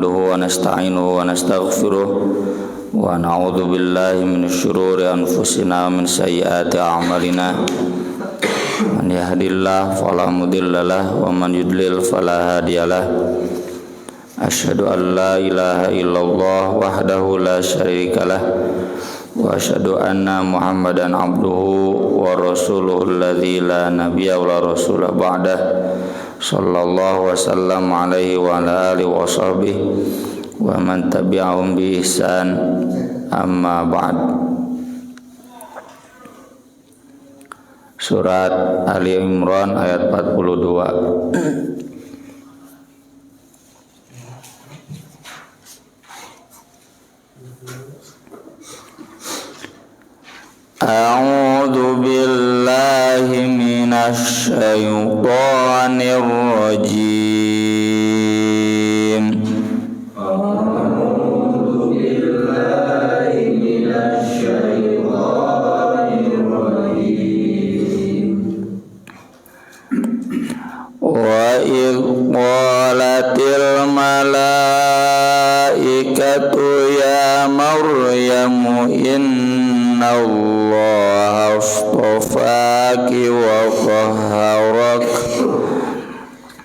nahmaduhu wa nasta'inuhu wa nastaghfiruh wa na'udzu billahi minasy syururi anfusina wa min sayyiati a'malina. Man yahdihillahu fala mudhillalah wa man yudlil fala hadiyalah. Asyhadu an la ilaha illallah wahdahu la syarikalah wa asyhadu anna Muhammadan abduhu wa rasuluhu alladzi la nabiyya wa la rasula ba'dah. Sallallahu wasallam alaihi wa ala alihi wa sahbihi wa man tabi'ahum bi ihsan, amma ba'd. Surat Ali Imran ayat 42. A'udzu billahi minasy syaithanir rajim. A'udzu billahi minasy syaithanir rajim. Wa idh qalatil malaikatu ya Maryamu Allah astafaki wa tahharak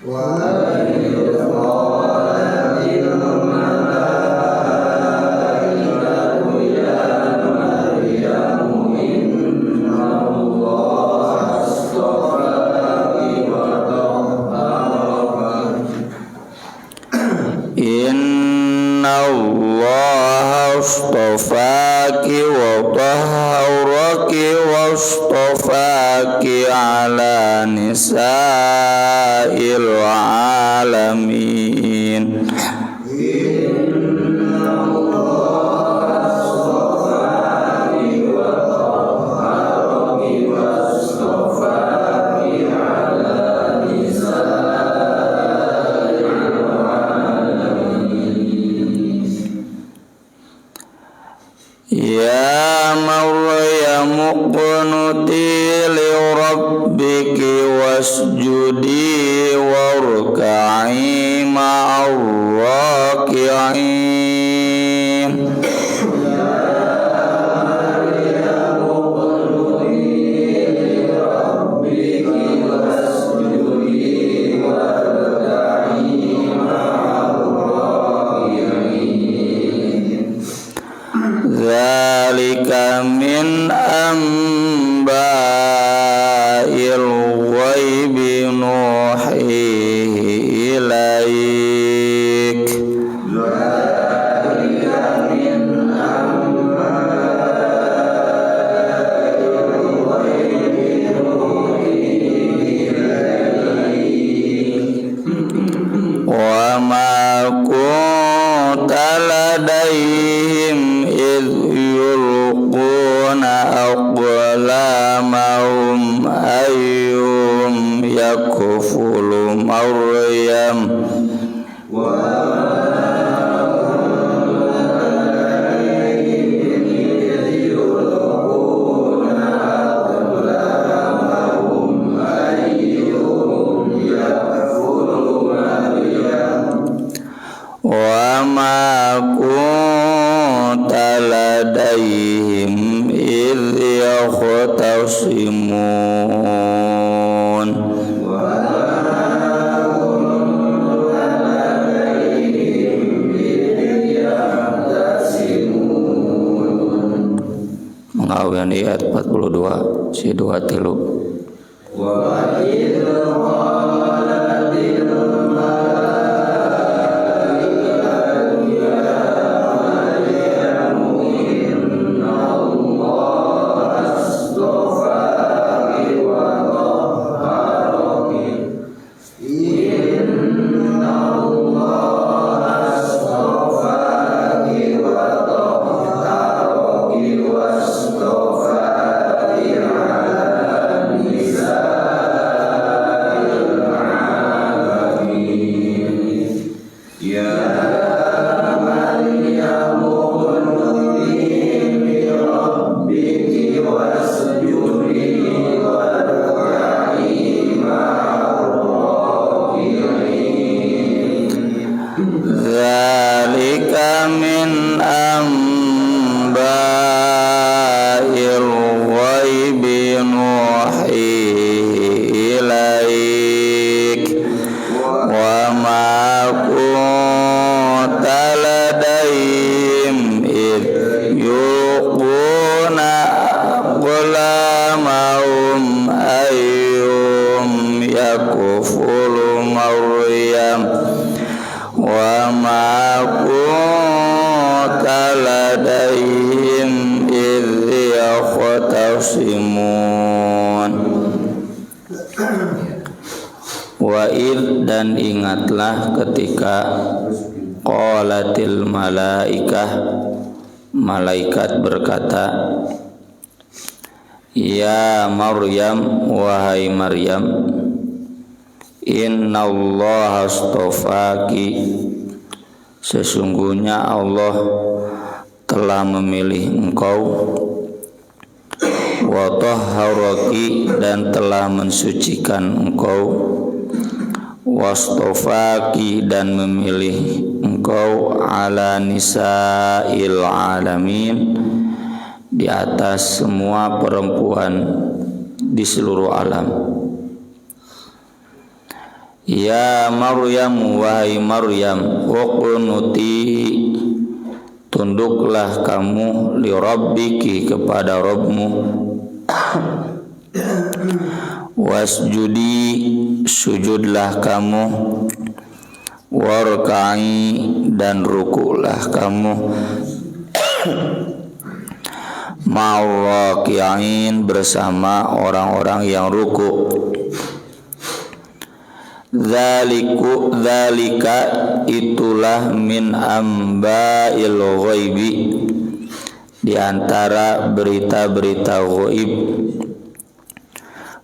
wa qalatil malaikatu ya Maryamu innallaha astafaki wa tahharak innallaha astafaki wa tahharaki wastafaki ala nisa'il alamin. Ya Maryamu qunuti li rabbiki wasjudi warka'i ma'ar raki'in. Dzalika min amba'il ghaibi nuhihi ilaik. Dzalika min amba'il ghaibi nuhihi ilaik. Wa ma kunta ladaihim aqlamahum ayyum yakfulu Maryam wa ma kunta ladaihim idh yakhtasimun. Mengawani ayat 42 si 2 tilu. Wa idh qalatil ma kunta ladaihim idh yakhtasimun. Wa id dan ingatlah ketika qalatil malaikah, malaikat berkata, ya Maryam, wahai Maryam, innallaha astofaki, sesungguhnya Allah telah memilih engkau, wa tahharaki, dan telah mensucikan engkau, wastofaki, dan memilih engkau, ala nisa'il alamin, di atas semua perempuan di seluruh alam. Ya Maryam, wahai Maryam, uqnuti, tunduklah kamu, li rabbiki, kepada Rabbmu, wasjudi, sujudlah kamu, warka'i, dan rukulah kamu, ma'arraki'in, bersama orang-orang yang ruku. Dzalika, itulah, min amba'il ghaibi, di antara berita-berita ghaib,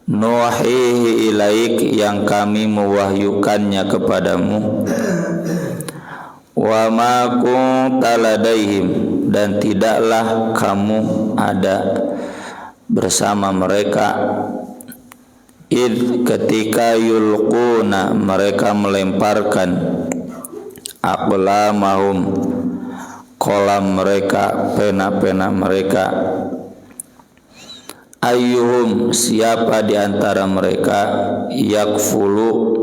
nuhihi ilaik, yang kami mewahyukannya kepadamu, wa ma kunta ladaihim, dan tidaklah kamu ada bersama mereka, id, ketika yulquna, mereka melemparkan, aqlamahum, kolam mereka, pena-pena mereka, ayyuhum, siapa di antara mereka, yakfulu,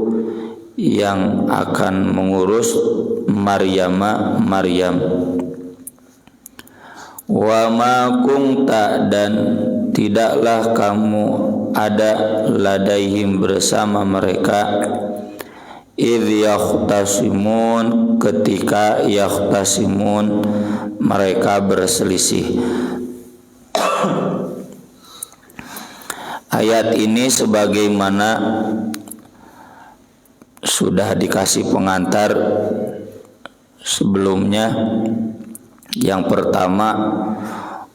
yang akan mengurus Maryam, wa ma kunta, dan tidaklah kamu ada, ladaihim, bersama mereka, idh yakhtasimun, ketika yakhtasimun, mereka berselisih. Ayat ini sebagaimana sudah dikasih pengantar sebelumnya. Yang pertama,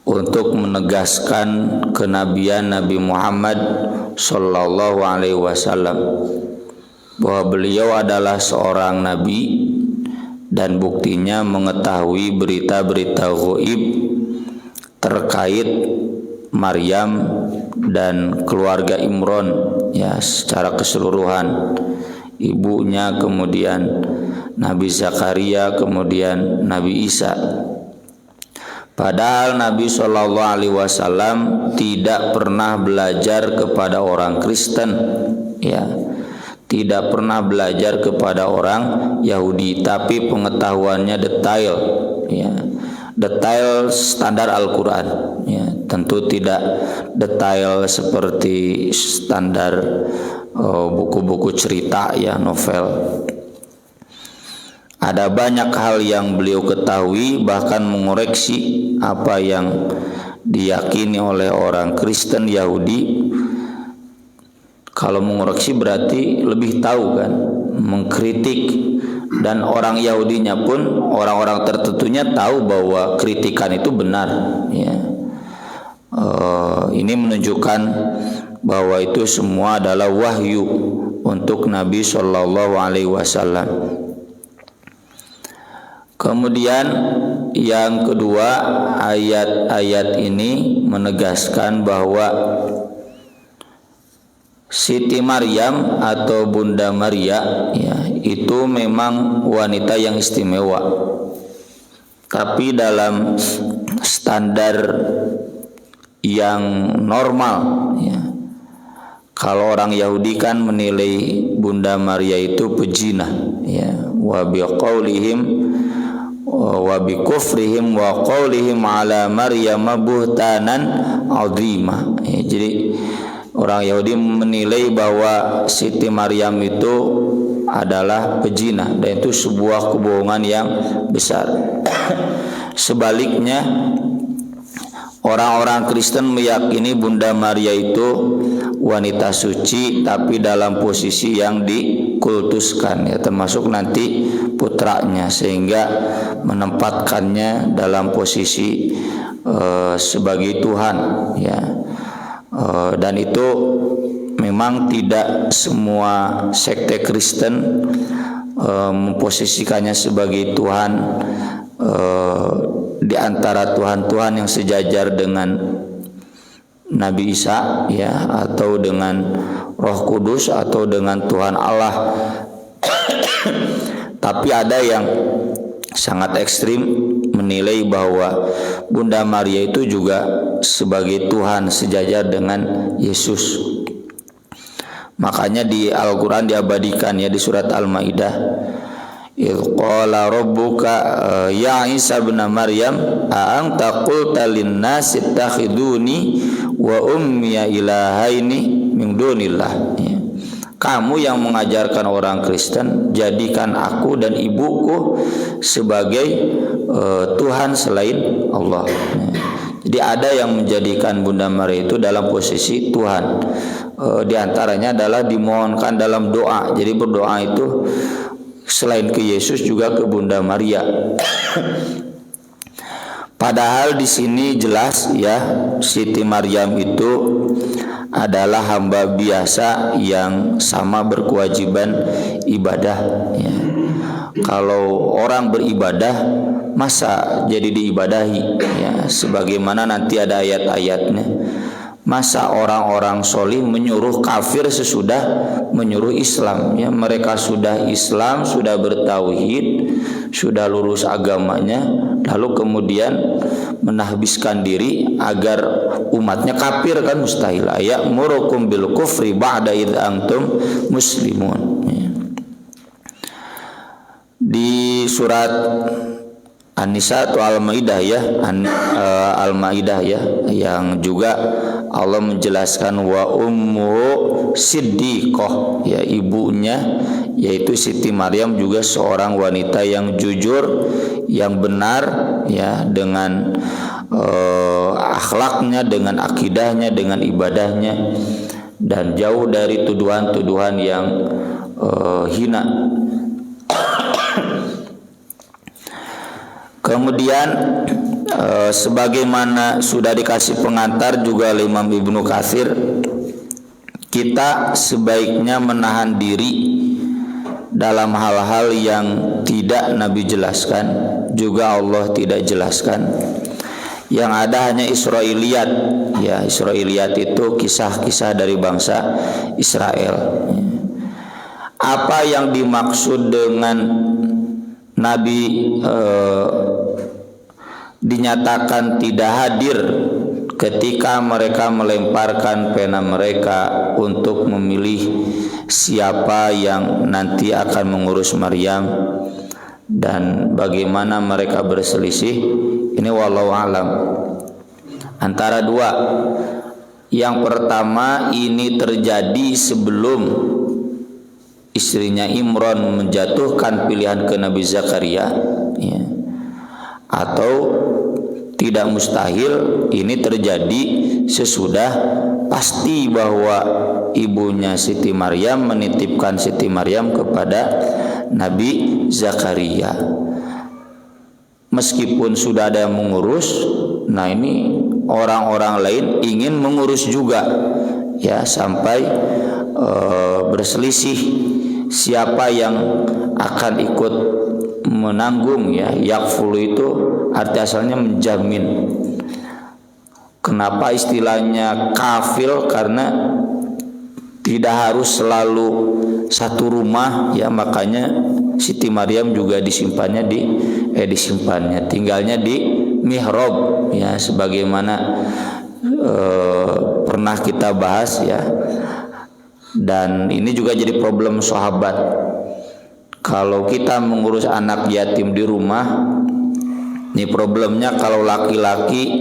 untuk menegaskan kenabian Nabi Muhammad sallallahu alaihi wasallam, bahwa beliau adalah seorang nabi dan buktinya mengetahui berita-berita ghaib terkait Maryam dan keluarga Imran, ya, secara keseluruhan, ibunya, kemudian Nabi Zakaria, kemudian Nabi Isa. Padahal Nabi Shallallahu Alaihi Wasallam tidak pernah belajar kepada orang Kristen, ya, tidak pernah belajar kepada orang Yahudi, tapi pengetahuannya detail, ya, detail standar Al-Quran, ya, tentu tidak detail seperti standar buku-buku cerita, ya, novel. Ada banyak hal yang beliau ketahui, bahkan mengoreksi apa yang diyakini oleh orang Kristen, Yahudi. Kalau mengoreksi berarti lebih tahu, kan, mengkritik. Dan orang Yahudinya pun, orang-orang tertentunya tahu bahwa kritikan itu benar, ya. Ini menunjukkan bahwa itu semua adalah wahyu untuk Nabi Shallallahu Alaihi Wasallam. Kemudian yang kedua, ayat-ayat ini menegaskan bahwa Siti Maryam atau Bunda Maria, ya, itu memang wanita yang istimewa, tapi dalam standar yang normal, ya. Kalau orang Yahudi kan menilai Bunda Maria itu pejina, ya, wa biqaulihim wa bikufrihim wa qaulihim ala Maryam buhtanan azima. Ya, jadi orang Yahudi menilai bahwa Siti Maryam itu adalah pezina, dan itu sebuah kebohongan yang besar. Sebaliknya, orang-orang Kristen meyakini Bunda Maria itu wanita suci tapi dalam posisi yang dikultuskan, ya, termasuk nanti putranya, sehingga menempatkannya dalam posisi sebagai Tuhan, ya. Dan itu memang tidak semua sekte Kristen memposisikannya sebagai Tuhan, di antara Tuhan-Tuhan yang sejajar dengan Nabi Isa, ya, atau dengan Roh Kudus, atau dengan Tuhan Allah. Tapi ada yang sangat ekstrim menilai bahwa Bunda Maria itu juga sebagai Tuhan sejajar dengan Yesus. Makanya di Al-Quran diabadikan, ya, di surat Al-Maidah, idh qala rabbuka ya Isa ibn Maryam a anta qulta lin-nasi ittakhiduni wa ummiya ilahaini min dunillah, ya. Kamu yang mengajarkan orang Kristen, jadikan aku dan ibuku sebagai Tuhan selain Allah. Jadi ada yang menjadikan Bunda Maria itu dalam posisi Tuhan. Di antaranya adalah dimohonkan dalam doa. Jadi berdoa itu selain ke Yesus juga ke Bunda Maria. Padahal di sini jelas, ya, Siti Maryam itu adalah hamba biasa yang sama berkewajiban ibadah, ya. Kalau orang beribadah, masa jadi diibadahi, ya, sebagaimana nanti ada ayat-ayatnya. Masa orang-orang solih menyuruh kafir sesudah menyuruh Islam, ya. Mereka sudah Islam, sudah bertauhid, sudah lurus agamanya, lalu kemudian menahbiskan diri agar umatnya kafir, kan mustahil. Ya'murukum bil kufri ba'da idh antum muslimun, ya. Di surat An-Nisa atau Al-Maidah, ya, Al-Maidah, ya, yang juga Allah menjelaskan wa ummu siddiqah, ya, ibunya yaitu Siti Maryam juga seorang wanita yang jujur, yang benar, ya, dengan akhlaknya, dengan akidahnya, dengan ibadahnya, dan jauh dari tuduhan-tuduhan yang hina. Kemudian sebagaimana sudah dikasih pengantar juga oleh Imam Ibnu Katsir, kita sebaiknya menahan diri dalam hal-hal yang tidak Nabi jelaskan, juga Allah tidak jelaskan. Yang ada hanya Israiliyat, ya. Israiliyat itu kisah-kisah dari bangsa Israel. Apa yang dimaksud dengan Nabi dinyatakan tidak hadir ketika mereka melemparkan pena mereka untuk memilih siapa yang nanti akan mengurus Maryam, dan bagaimana mereka berselisih, ini wallahu alam antara dua. Yang pertama, ini terjadi sebelum istrinya Imran menjatuhkan pilihan ke Nabi Zakaria, ya. Atau tidak mustahil ini terjadi sesudah pasti bahwa ibunya Siti Maryam menitipkan Siti Maryam kepada Nabi Zakaria. Meskipun sudah ada yang mengurus, nah ini orang-orang lain ingin mengurus juga, ya, sampai berselisih siapa yang akan ikut menanggung, ya. Yakfulu itu arti asalnya menjamin. Kenapa istilahnya kafil? Karena tidak harus selalu satu rumah, ya, makanya Siti Maryam juga disimpannya tinggalnya di mihrab, ya, sebagaimana pernah kita bahas, ya. Dan ini juga jadi problem sahabat. Kalau kita mengurus anak yatim di rumah, ini problemnya kalau laki-laki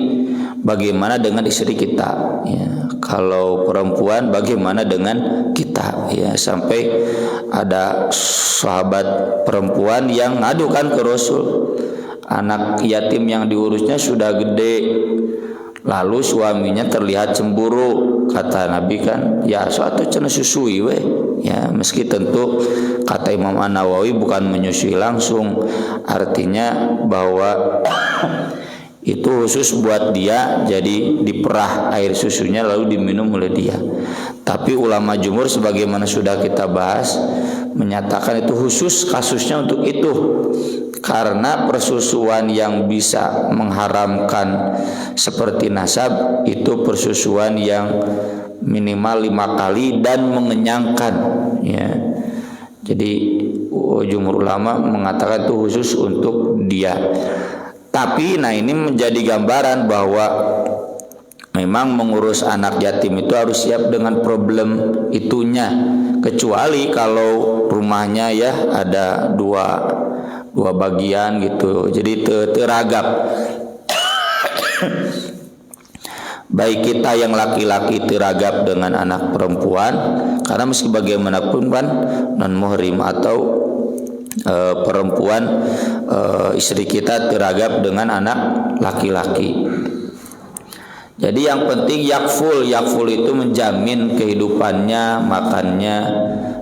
bagaimana dengan istri kita ya. Kalau perempuan bagaimana dengan kita ya. Sampai ada sahabat perempuan yang ngadukan ke Rasul, anak yatim yang diurusnya sudah gede, lalu suaminya terlihat cemburu. Kata Nabi kan, ya suatu cenah susui we. Ya, meski tentu kata Imam An-Nawawi bukan menyusui langsung, artinya bahwa itu khusus buat dia, jadi diperah air susunya lalu diminum oleh dia. Tapi ulama jumhur sebagaimana sudah kita bahas menyatakan itu khusus kasusnya untuk itu, karena persusuan yang bisa mengharamkan seperti nasab itu persusuan yang minimal 5 kali dan mengenyangkan ya. Jadi jumhur ulama mengatakan itu khusus untuk dia. Tapi nah ini menjadi gambaran bahwa memang mengurus anak yatim itu harus siap dengan problem itunya, kecuali kalau rumahnya ya ada dua bagian gitu, jadi teragap. Baik kita yang laki-laki teragap dengan anak perempuan, karena meski bagaimanapun kan non muhrim atau perempuan istri kita teragap dengan anak laki-laki. Jadi yang penting yakful itu menjamin kehidupannya, makannya,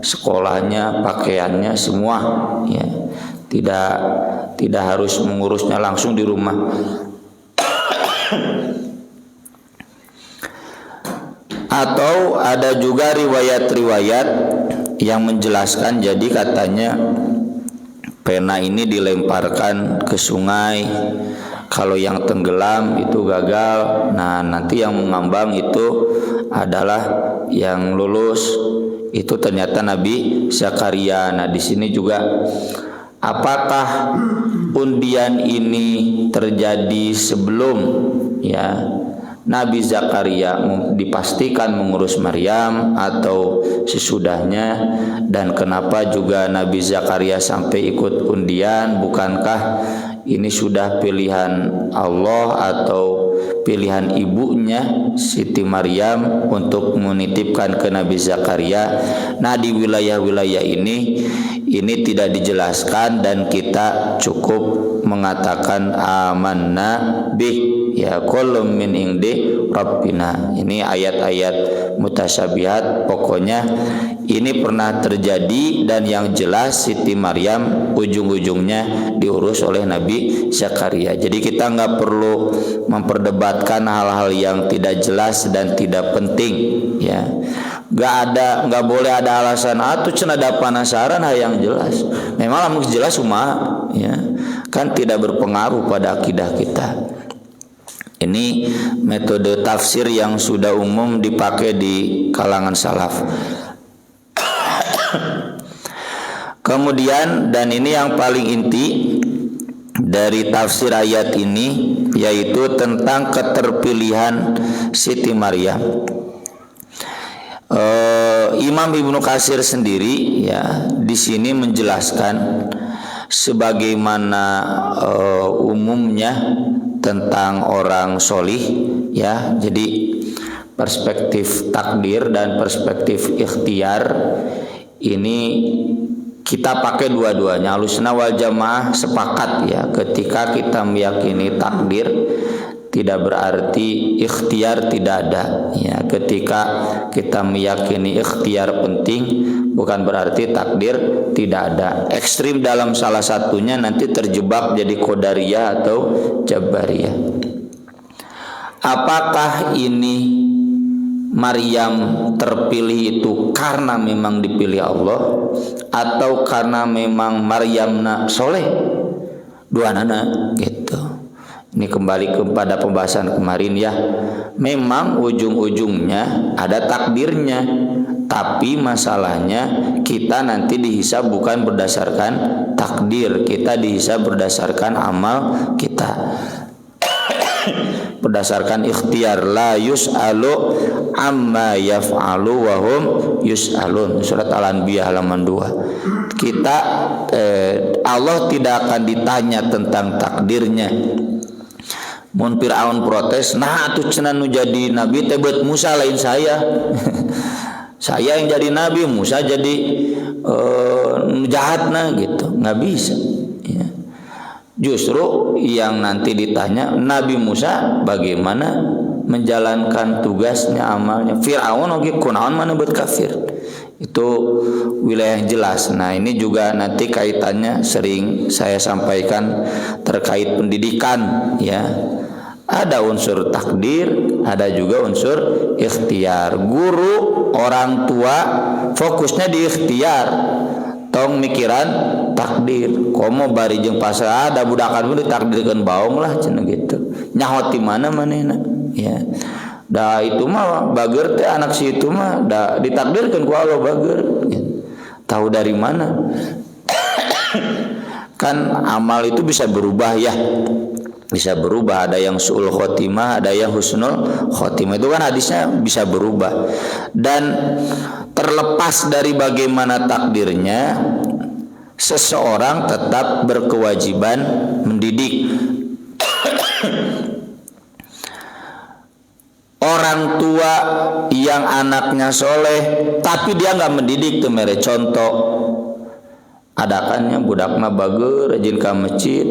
sekolahnya, pakaiannya semua ya. Tidak harus mengurusnya langsung di rumah. Atau ada juga riwayat-riwayat yang menjelaskan, jadi katanya pena ini dilemparkan ke sungai, kalau yang tenggelam itu gagal. Nah nanti yang mengambang itu adalah yang lulus. Itu ternyata Nabi Zakaria. Nah di sini juga apakah undian ini terjadi sebelum ya Nabi Zakaria dipastikan mengurus Maryam atau sesudahnya, dan kenapa juga Nabi Zakaria sampai ikut undian? Bukankah ini sudah pilihan Allah atau pilihan ibunya Siti Maryam untuk menitipkan ke Nabi Zakaria? Nah di wilayah-wilayah ini tidak dijelaskan dan kita cukup mengatakan amanna bih ya kullu min indi rabbina. Ini ayat-ayat mutasyabihat, pokoknya ini pernah terjadi dan yang jelas Siti Maryam ujung-ujungnya diurus oleh Nabi Zakaria. Jadi kita nggak perlu memperdebatkan hal-hal yang tidak jelas dan tidak penting ya. Nggak boleh ada alasan atuh cenah da penasaran yang jelas. Memang lamun jelas kumaha ya. Kan tidak berpengaruh pada akidah kita. Ini metode tafsir yang sudah umum dipakai di kalangan salaf. Kemudian, dan ini yang paling inti dari tafsir ayat ini, yaitu tentang keterpilihan Siti Maryam. Imam Ibnu Katsir sendiri ya di sini menjelaskan sebagaimana umumnya tentang orang solih ya. Jadi perspektif takdir dan perspektif ikhtiar ini kita pakai dua-duanya. Ahlussunnah wal Jamaah sepakat ya, ketika kita meyakini takdir tidak berarti ikhtiar tidak ada ya. Ketika kita meyakini ikhtiar penting bukan berarti takdir tidak ada. Ekstrim dalam salah satunya nanti terjebak jadi qadariyah atau jabariyah. Apakah ini Maryam terpilih itu karena memang dipilih Allah atau karena memang Maryamna soleh? Dua nana gitu. Ini kembali kepada pembahasan kemarin ya. Memang ujung-ujungnya ada takdirnya, tapi masalahnya kita nanti dihisab bukan berdasarkan takdir, kita dihisab berdasarkan amal kita. Berdasarkan ikhtiar. La yus'alu amma yaf'alu wa hum yus'alun. Surat Al-Anbiya halaman 2. Kita Allah tidak akan ditanya tentang takdirnya, Mun Firaun protes, nah atuh cenah nu jadi nabi teh beut Musa lain saya. Saya yang jadi nabi, Musa jadi jahatna gitu. Nggak bisa ya. Justru yang nanti ditanya Nabi Musa bagaimana menjalankan tugasnya, amalnya. Firaun oge kunaon mana beut kafir. Itu wilayah yang jelas. Nah, ini juga nanti kaitannya sering saya sampaikan terkait pendidikan ya. Ada unsur takdir, ada juga unsur ikhtiar. Guru, orang tua fokusnya di ikhtiar. Tong mikiran takdir. Komo bari jeung pasar ada budakan mah ditakdirkeun baong lah cenah gitu. Nyaho ti mana manehna ya. Da itu mah bager teh anak si itu mah da ditakdirkeun ku Allah bager. Ya. Tahu dari mana? Kan amal itu bisa berubah ya. Bisa berubah, ada yang su'ul khotimah, ada yang husnul khotimah. Itu kan hadisnya bisa berubah. Dan terlepas dari bagaimana takdirnya, seseorang tetap berkewajiban mendidik. Orang tua yang anaknya soleh tapi dia nggak mendidik tuh mere. Contoh, adakannya budakna bager rajin ka masjid,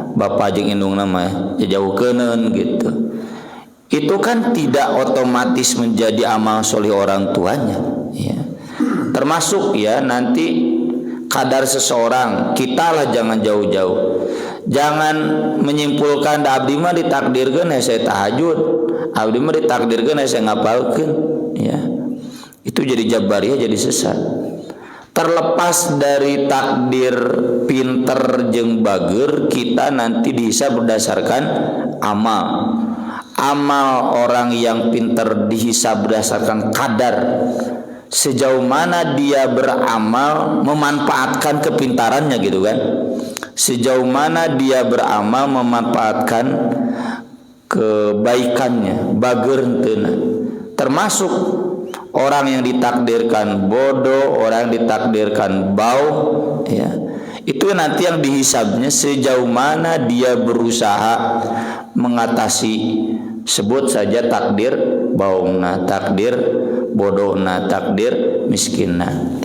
bapak jeung indungna mah jauhkeuneun gitu. Itu kan tidak otomatis menjadi amal soleh orang tuanya ya. Termasuk ya nanti kadar seseorang, kita lah jangan jauh-jauh. Jangan menyimpulkan da abdi mah ditakdirkeun saya tahajud, abdi mah ditakdirkeun saya ngapalkeun ya. Itu jadi jabariyah, jadi sesat. Terlepas dari takdir pinter jeung bager, kita nanti dihisab berdasarkan amal. Amal orang yang pinter dihisab berdasarkan kadar. Sejauh mana dia beramal memanfaatkan kepintarannya gitu kan. Sejauh mana dia beramal memanfaatkan kebaikannya, bager henteu. Termasuk orang yang ditakdirkan bodoh, orang yang ditakdirkan bau ya. Itu nanti yang dihisabnya sejauh mana dia berusaha mengatasi, sebut saja takdir bauna, takdir bodohna, takdir miskinna.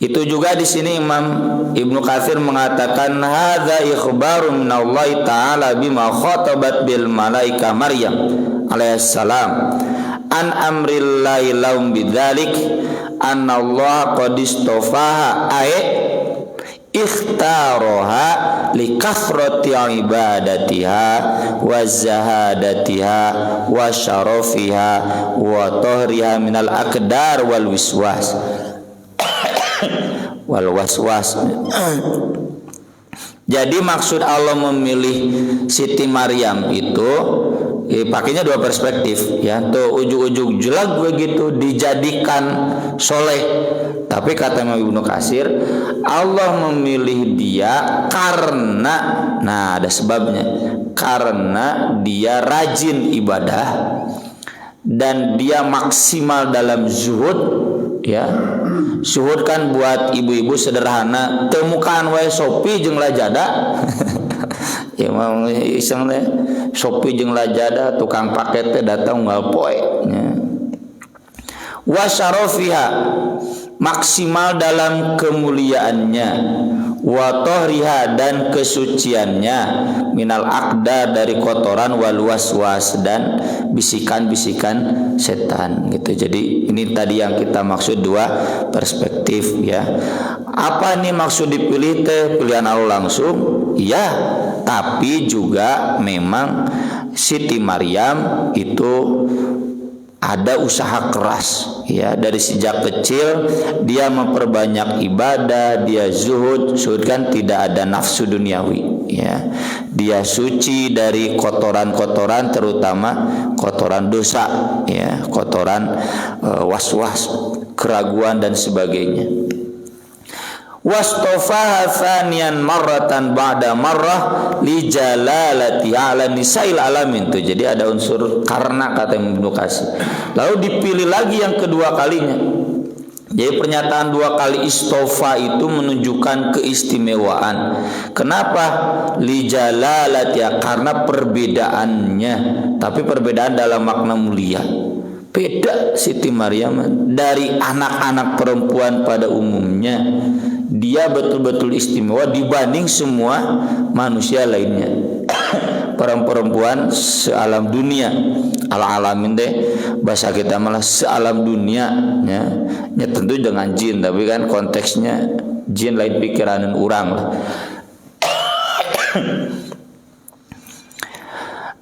Itu juga di sini Imam Ibnu Katsir mengatakan hadza ikhbarun minallahi ta'ala bima khatabat bil malaika Maryam alaihissalam an amrillahi lahum bidzalik annallaha qad istafaha ay ikhtaraha li kathrati ibadatiha wa zahadatiha wa syarafiha wa tahriha minal aqdar wal wiswas wal waswas. Jadi maksud Allah memilih Siti Maryam itu pakainya dua perspektif ya. Tuh ujug-ujug jelas begitu dijadikan soleh. Tapi kata Ibnu Katsir, Allah memilih dia karena, nah ada sebabnya, karena dia rajin ibadah dan dia maksimal dalam zuhud ya. Zuhud kan buat ibu-ibu sederhana, temukan wae sopi jeung lajada. Ya mau iseng teh sopi jeung lajada, tukang paket teh datang unggal poe nya. Wa syarafiha, maksimal dalam kemuliaannya, wa tahriha dan kesuciannya, minal aqdar dari kotoran, wal waswas dan bisikan-bisikan setan gitu. Jadi ini tadi yang kita maksud dua perspektif ya. Apa nih maksud dipilih teh pilihan Allah langsung? Ya, tapi juga memang Siti Maryam itu ada usaha keras ya, dari sejak kecil dia memperbanyak ibadah, dia zuhud kan tidak ada nafsu duniawi ya. Dia suci dari kotoran-kotoran, terutama kotoran dosa ya, kotoran was-was, keraguan dan sebagainya. Wastofaha thaniyan marratan ba'da marrah li jalalati ala nisail alamin tuh. Jadi ada unsur karena kata Ibnu Katsir. Lalu dipilih lagi yang kedua kalinya. Jadi pernyataan 2 kali istofa itu menunjukkan keistimewaan. Kenapa? Li jalalat, ya, karena perbedaannya, tapi perbedaan dalam makna mulia. Beda Siti Maryam dari anak-anak perempuan pada umumnya. Dia betul-betul istimewa dibanding semua manusia lainnya. Perempuan sealam dunia, ala-alamin deh, bahasa kita malah sealam dunia, ya. Ya tentu dengan jin, tapi kan konteksnya jin lain pikiran orang lah.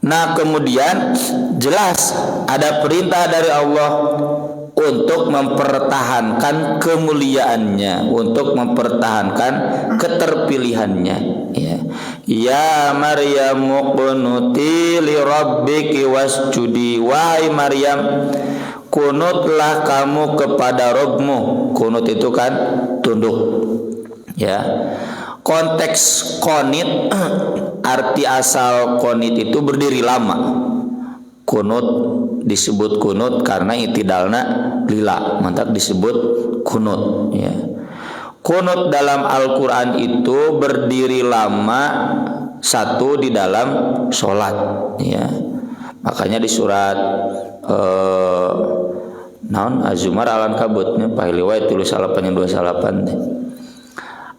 Nah, kemudian jelas ada perintah dari Allah untuk mempertahankan kemuliaannya, untuk mempertahankan keterpilihannya, ya. Ya Maryam qunuti li rabbiki wasjudi, wahai Maryam, kunutlah kamu kepada Rabbmu. Kunut itu kan tunduk, ya. Konteks konit, arti asal konit itu berdiri lama. Kunut disebut kunut karena itidalna lila, mantap disebut kunut, ya. Kunut dalam Al-Quran itu berdiri lama, satu di dalam sholat, ya. Makanya di surat Az-Zumar Al-Ankabutnya pahiliwai tulis 828.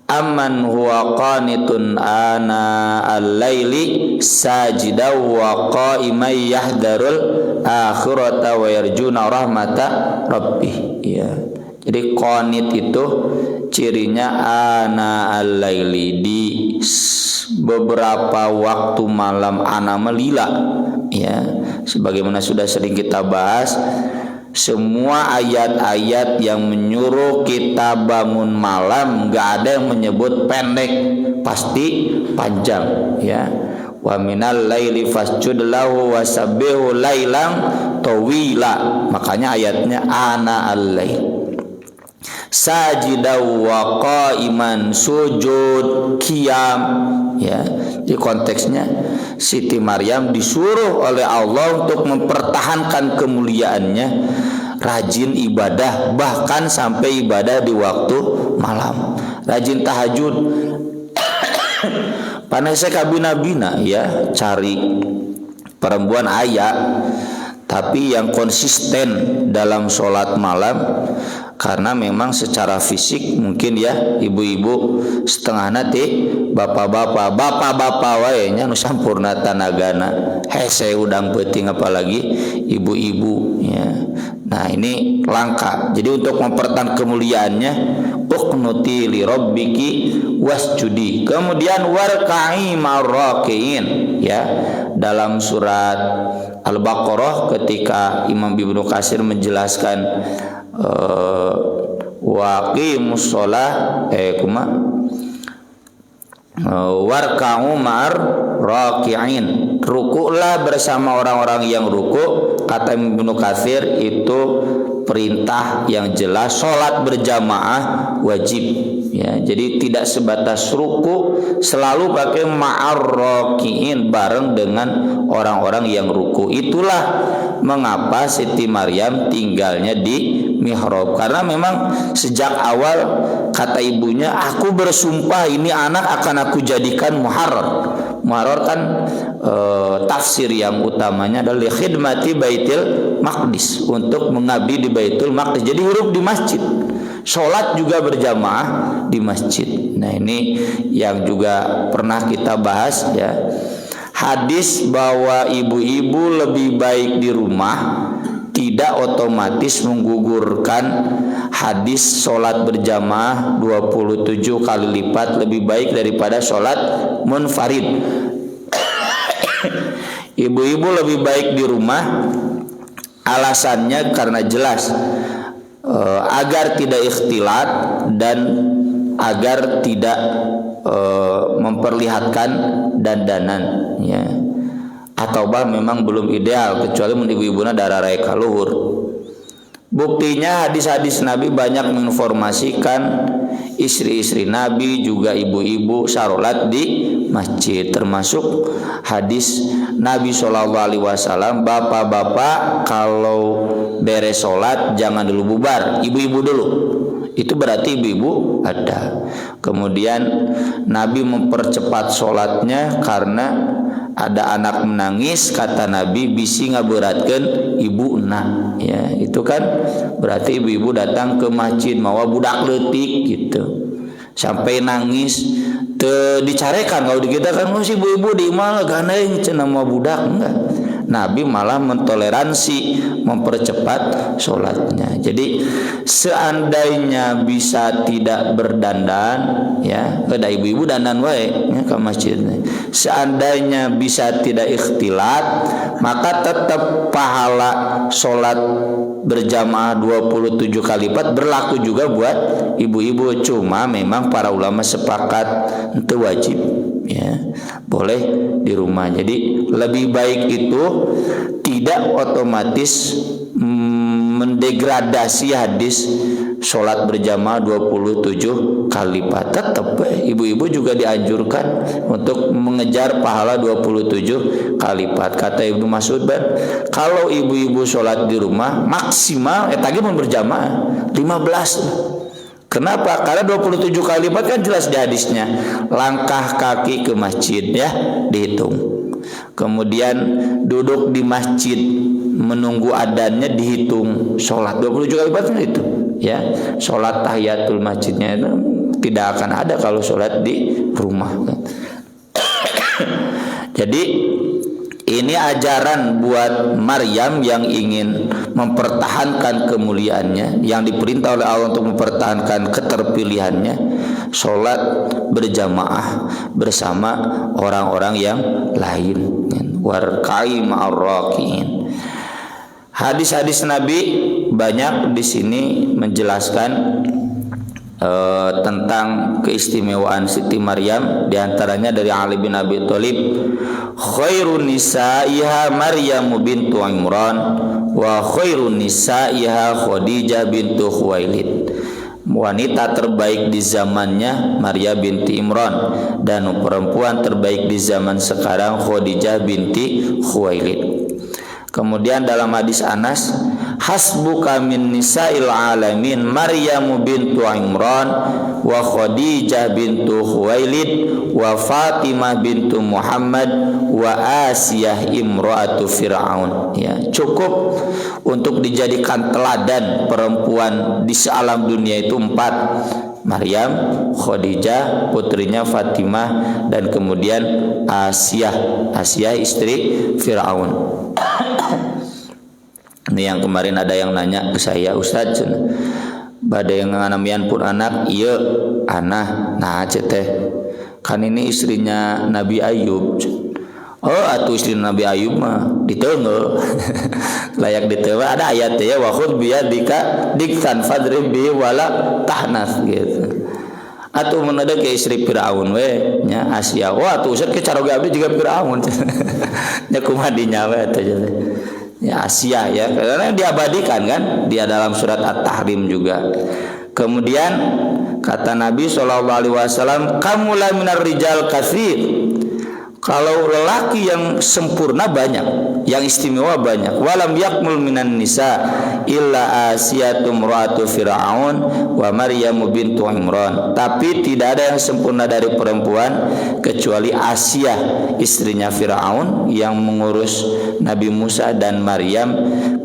Amman huwa qanitun ana al-laili sajidaw wa qa'iman yahdarul akhirata wa yarjuna rahmata rabbih, ya. Jadi qanit itu cirinya ana al-laili, di beberapa waktu malam ana melila, ya. Sebagaimana sudah sering kita bahas, semua ayat-ayat yang menyuruh kita bangun malam gak ada yang menyebut pendek, pasti panjang, ya. Wa minal laili fasjud lahu wasabbihu lailan tawila. Makanya ayatnya ana al-lail. Sajidaw wa qa'iman, sujud, qiyam, ya. Di konteksnya Siti Maryam disuruh oleh Allah untuk mempertahankan kemuliaannya, rajin ibadah, bahkan sampai ibadah di waktu malam, rajin tahajud. Panasnya kabina-bina, ya, cari perempuan ayah tapi yang konsisten dalam sholat malam. Karena memang secara fisik mungkin, ya, ibu-ibu setengah nanti bapak-bapak wae nya nu sampurna tanagana hese udang peuting, apalagi ibu-ibu, ya. Nah, ini langka. Jadi untuk mempertahankan kemuliaannya, uqnuti li rabbiki wasjudi, kemudian warka'i marraqiin, ya. Dalam surat Al-Baqarah ketika Imam Ibnu Katsir menjelaskan waqimus shalah warka'u ma'ar raki'in, rukuklah bersama orang-orang yang rukuk. Kata Ibnu Katsir itu perintah yang jelas, sholat berjamaah wajib, ya. Jadi tidak sebatas ruku, selalu pakai ma'ar raki'in, bareng dengan orang-orang yang ruku. Itulah mengapa Siti Maryam tinggalnya di mihrab, karena memang sejak awal kata ibunya, aku bersumpah ini anak akan aku jadikan muharrar. Muharrar kan tafsir yang utamanya adalah khidmati Baitul Maqdis, untuk mengabdi di Baitul Maqdis. Jadi hidup di masjid, sholat juga berjamaah di masjid. Nah, ini yang juga pernah kita bahas, ya. Hadis bahwa ibu-ibu lebih baik di rumah tidak otomatis menggugurkan hadis sholat berjamaah 27 kali lipat lebih baik daripada sholat munfarid. Ibu-ibu lebih baik di rumah, alasannya karena jelas, agar tidak ikhtilat dan agar tidak memperlihatkan dandanan, ya. Atau bah memang belum ideal, kecuali ibu-ibuna darah reka luhur. Buktinya hadis-hadis Nabi banyak menginformasikan istri-istri Nabi, juga ibu-ibu sarolat di masjid. Termasuk hadis Nabi SAW, bapak-bapak kalau beres sholat jangan dulu bubar, ibu-ibu dulu. Itu berarti ibu-ibu ada. Kemudian Nabi mempercepat sholatnya karena ada anak menangis, kata Nabi bisi ngaberatkeun ibu na, ya itu kan berarti ibu-ibu datang ke masjid mawa budak leutik gitu sampai nangis dicarekan. Kalau di kita kan si ibu-ibu di imah gandeng cenah mau budak, enggak. Nabi malah mentoleransi, mempercepat sholatnya. Jadi seandainya bisa tidak berdandan, ya ada ibu-ibu dandan wae ya, ke masjid. Seandainya bisa tidak ikhtilat, maka tetap pahala sholat berjamaah 27 kali lipat berlaku juga buat ibu-ibu. Cuma memang para ulama sepakat itu wajib, ya boleh di rumah. Jadi lebih baik itu tidak otomatis mendegradasi hadis sholat berjamaah 27 kali lipat. Tetap ibu-ibu juga dianjurkan untuk mengejar pahala 27 kali lipat. Kata Ibnu Mas'ud, kalau ibu-ibu sholat di rumah maksimal tadi mau berjamaah 15. Kenapa? Karena 27 kali lipat kan jelas di hadisnya. Langkah kaki ke masjid ya dihitung. Kemudian duduk di masjid menunggu adzannya dihitung. Sholat 27 kali lipat itu ya. Sholat tahiyatul masjidnya itu tidak akan ada kalau sholat di rumah. Jadi ini ajaran buat Maryam yang ingin mempertahankan kemuliaannya, yang diperintah oleh Allah untuk mempertahankan keterpilihannya, sholat berjamaah bersama orang-orang yang lain. Warkai ma'ar rakiin. Hadis-hadis Nabi banyak di sini menjelaskan tentang keistimewaan Siti Maryam, diantaranya dari Ali bin Abi Thalib, khairun nisaiha Maryam bintu Imran wa khairun nisaiha Khadijah bintu Khuwailid. Wanita terbaik di zamannya Maryam binti Imran, dan perempuan terbaik di zaman sekarang Khadijah binti Khuwailid. Kemudian dalam hadis Anas, hasbuka min nisa'il alamin Maryam bintu Imran wa Khadijah bintu Khuwailid wa Fatimah bintu Muhammad wa Asiyah imra'atu Fir'aun. Ya, cukup untuk dijadikan teladan perempuan di sealam dunia itu 4. Maryam, Khadijah, putrinya Fatimah, dan kemudian Asiyah istri Fir'aun. Ini yang kemarin ada yang nanya ke saya, Ustaz, badai yang nganamian pun anak, iya anak, nah ceteh, kan ini istrinya Nabi Ayub. Oh, atuh istri Nabi Ayub mah diteungel. Layak diteungel. Ada ayatnya, wa khudh biyadika diktan fadrib bi wala tahnas gitu. Atuh menada ke istri Firaun we nya Asia. Wah, atuh Ustaz ke caroga abdi juga Firaun. Nya kumaha dinya we atuh. Ya Asia ya, karena diabadikan kan dia dalam surat At-Tahrim juga. Kemudian kata Nabi SAW, kamula minar rijal katsir. Kalau lelaki yang sempurna banyak, yang istimewa banyak. Walam yakmul minan nisa illa Asiyatu imra'atu Fir'aun wa Maryam bintu Imran. Tapi tidak ada yang sempurna dari perempuan kecuali Asia, istrinya Fir'aun yang mengurus Nabi Musa, dan Maryam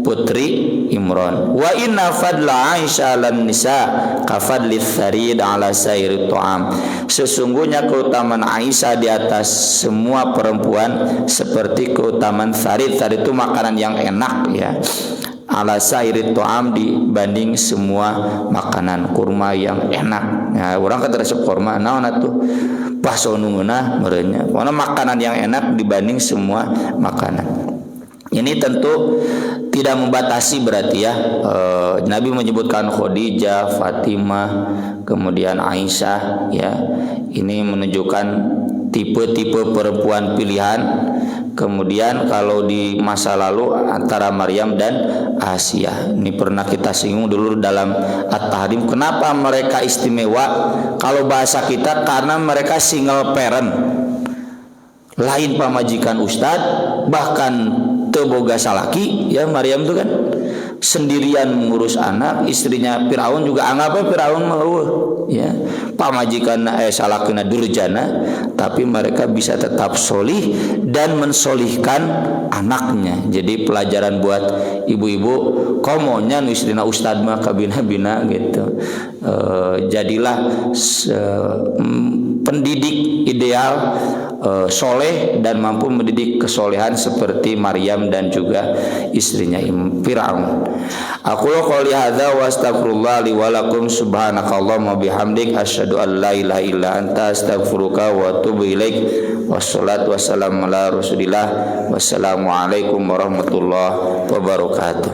putri Imran. Wa inna fadla Aisyah 'alan nisa ka fadli tsarid 'ala sairi ta'am. Sesungguhnya keutamaan Aisyah di atas semua perempuan seperti keutamaan tsarid. Tsarid itu makanan yang enak ya. Ala sairi ta'am, dibanding semua makanan, kurma yang enak. Ya, orang kata resep kurma naon atuh paso nungeunah meureunnya. Pokona makanan yang enak dibanding semua makanan. Ini tentu tidak membatasi berarti ya. Nabi menyebutkan Khadijah, Fatimah, kemudian Aisyah ya. Ini menunjukkan tipe-tipe perempuan pilihan. Kemudian kalau di masa lalu antara Maryam dan Asia. Ini pernah kita singgung dulu dalam At-Tahrim. Kenapa mereka istimewa? Kalau bahasa kita karena mereka single parent. Lain pamajikan ustad, bahkan teu boga salaki ya Maryam itu kan. sendirian mengurus anak, istrinya Firaun juga anggapnya Firaun mah ya, pamajikan salakina durjana, tapi mereka bisa tetap solih dan mensolihkan anaknya. Jadi pelajaran buat ibu-ibu, komonya nu istrina ustad mah kabina-bina gitu. Jadilah pendidik ideal, soleh dan mampu mendidik kesolehan seperti Maryam dan juga istrinya Firaun. Aku qouli hadza wa astaghfirullah li wa lakum subhanakallahumma bihamdik asyhadu an la ilaha illa anta astaghfiruka wa atubu ilaik. Wassalatu wassalamu ala Rasulillah. Wassalamu alaikum warahmatullahi wabarakatuh.